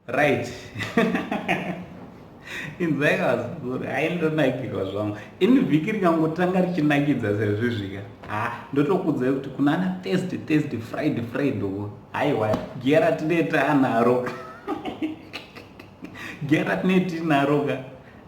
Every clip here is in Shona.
right. Inzvai haindonakirwa zvangu ini vhiki rikangotanga richinakidza sezvizvika ndotokudzai kuti kuna ana thursday friday aiwa gera tinee taanaro gera tinee tinaro ka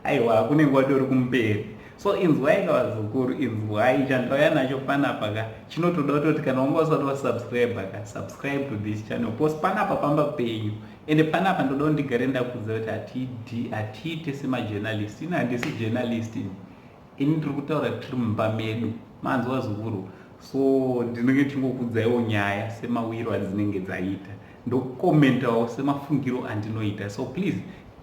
aiwa kunenge watori kumberi. So inzwai kavazukuru, inzwai chandauya nacho panapa ka chinotoda kutoti kana wanga usati wasubscribe ka subscribe to this channel post panapa pamba penyu. Ende panapa ndoda ndigare ndakudza kuti hatiite semajournalist. Ini handisi journalist, ini ndiri kutaura tiri mumba medu, manzwa zukuru. So ndinenge chingokudzaiwo nyaya semawiro adzinenge dzaita, ndokukomentawo semafungiro andinoita. So please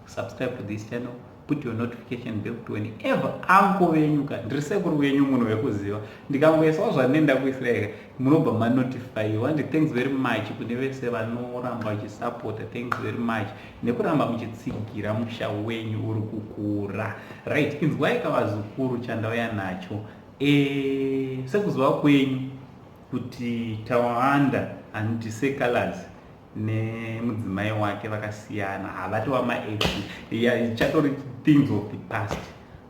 subscribe to this channel, put your notification bell kuti whenever angovenyuka ndiri sekuru wenyu munhu wekuziva ndikangoisawo zvanenda kuisireka munobva manotifyiwa. And thanks very much kune vese vanoramba vachisapota, thanks very much nekuramba muchitsigira musha wenyu uri kukura. Right, inzwai kavazukuru chandauya nacho. Sekuziva kwenyu kuti Tawanda and Sekalazi nemudzimai wake vakasiyana, havati wamaex, chatori things of the past.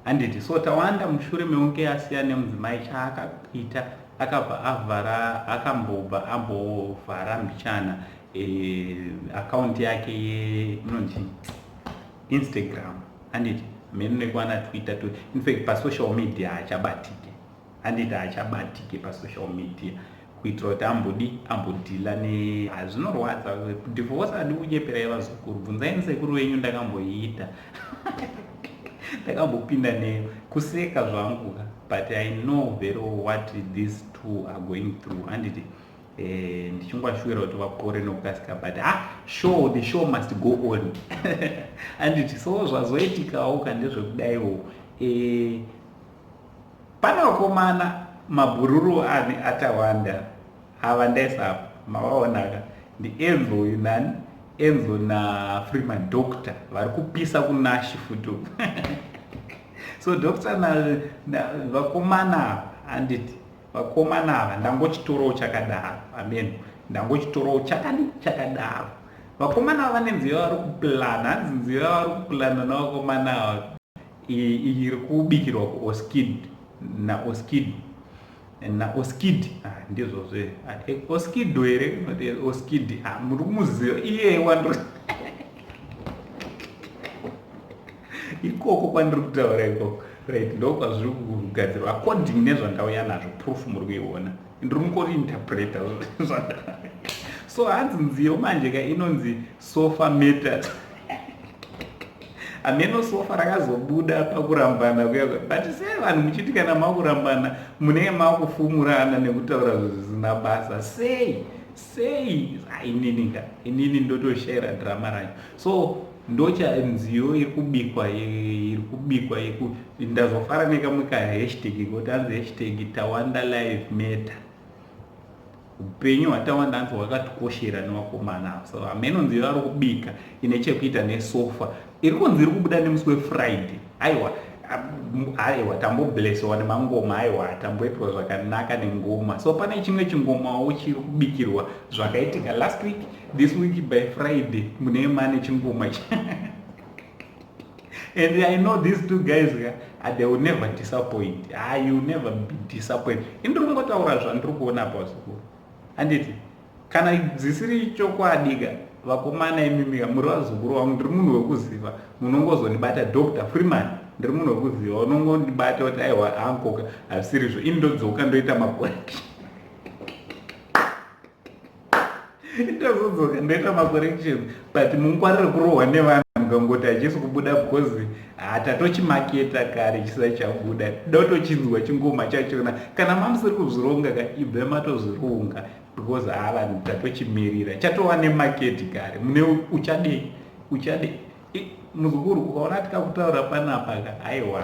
Handiti so Tawanda mushure meunge asiyana nemudzimai chaakaita akabva akambobva ambovhara mbichana akaunti yake inonzi Instagram. Handiti mhenu nekuwana Twitter in fact pasocial media hachabatike. Handiti hachabatike pasocial media kuitira kuti ambodhila zvinorwadza divorce hadi kunyepera yevazukuru. Bvunzai sekuru wenyu ndakamboiita ndakambopinda nekuseka zvangu but I know very well what these two are going through. Handiti ndichingwashuvira kuti vapore nokukasika but the show must go on. Handiti so zvazoitikawo kandezvekudaiwo pana vakomana mabhururu atawanda ava ndaisa mavaonaka ndienzo Enzo na Freeman Doctor vari kupisa kunashi futi. So Doctor na vakomana handiti vakomana ava ndangochitorowo chakadaro. Amen, ndangochitorowo chakadaro. Vakomana ava nenziva vari kuplana, hanzi nziva vari kuplana navakomana ava iri kubikirwa kuOskid na Oskid ndizvozve Oskido here Oskid muri kumuziva iye wandiri ikoko kwandiri kutaura ikoko. Right, ndokwazviri kugadzirwa according nezvandauya nazvo, proof muri kuiona, ndiri kungori interpreta zvandauya. So hanzi nziyo manje ka inonzi sofa matters. Ameno sofa rakazobuda pakurambana but sei vanhu muchiti kana makurambana munenge makufumurana nekutaura zvisina basa sei inini ndotoshayira drama racho. So ndocha nziyo iri kubikwa ndazofara nekamwe kahashtag kuti hanzi hashtag Tawanda live matter. Upenyu hwaTawanda hanzi hwakatikoshera nevakomana. So ameno nziyo ari kubika ine chekuita nesofa iri kunzi iri kubuda nemusi weFriday. Aiwa tamboblesiwa nemangoma, aiwa tamboitwa zvakanaka nengoma. So pane chimwe chingomawo chiri kubikirwa zvakaitika last week, this week by Friday mune mane chingoma and I know these two guys they will never disappoint. You will never be disappointed. Indiri kungotaura zvandiri kuona pazukuru. Handiti kana dzisiri chokwadi vakomana imimika muri vazukuru vangu, ndiri munhu wekuziva, munongozondibata Dr. Freeman, ndiri munhu wekuziva, unongondibata kuti aiwa ankoka hazisirizvo, ini ndodzoka ndoita macorrection ndozodzoka ndoita macorrections but mungwarire kurohwa nevanhu mukangoti hachisi kubuda because tatochimaketa kare chisati chabuda, dotochinzwa chingoma chachona. Kana mamusiri kuzvironga ibve matozvironga because vanhu tatochimirira chatova nemaketi kare. Mune uchade muzukuru ukaona tikakutaura panapa aiwa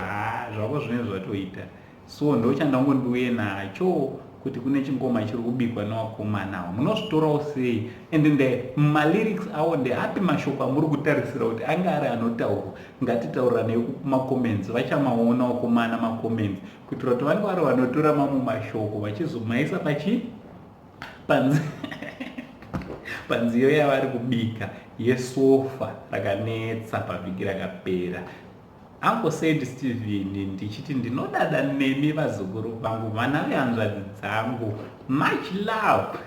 zvako zvine zvatoita. So ndochandangondouye nacho kuti kune chingoma chiri kubikwa nevakomana avo, munozvitorawo sei ende mumalyrics avo ndeapi mashoko amuri kutarisira kuti anga ari anotaurwa. Ngatitauranei kumacomments, vachamaona vakomana macomments kuitira kuti vange vari vanotora mamwe mashoko vachizomaisa panziyo yavari kubika. yesofa rakanetsa pavhiki rakapera. Uncle said Stephen ndichiti ndinodada nemi vazukuru vangu, vana vehanzvadzi dzangu, much love.